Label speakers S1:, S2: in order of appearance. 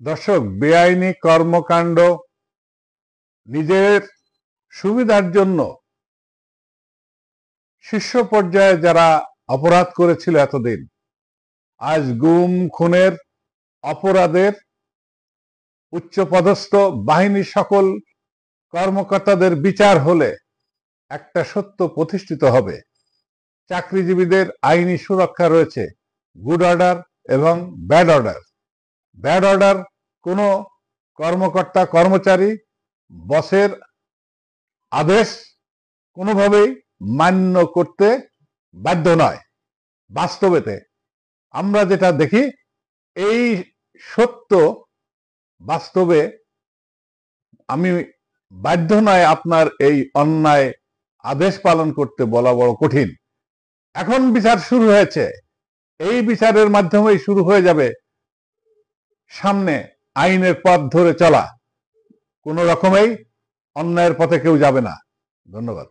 S1: দর্শক, বেআইনি কর্মকাণ্ড নিজের সুবিধার জন্য শীর্ষ পর্যায়ে যারা অপরাধ করেছিল এতদিন, আজ গুম খুনের অপরাধের উচ্চপদস্থ বাহিনীর সকল কর্মকর্তাদের বিচার হলে একটা সত্য প্রতিষ্ঠিত হবে। চাকরিজীবীদের আইনি সুরক্ষা রয়েছে, গুড অর্ডার এবং ব্যাড অর্ডার। ব্যাড অর্ডার কোনো কর্মকর্তা কর্মচারী বসের আদেশ কোনোভাবেই মান্য করতে বাধ্য নয়। বাস্তবেতে আমরা যেটা দেখি, এই সত্য বাস্তবে আমি বাধ্য নয় আপনার এই অন্যায় আদেশ পালন করতে, বলা বড় কঠিন। এখন বিচার শুরু হয়েছে, এই বিচারের মাধ্যমেই শুরু হয়ে যাবে সামনে আইনের পথ ধরে চলা। কোনো রকমেই অন্যায়ের পথে কেউ যাবে না। ধন্যবাদ।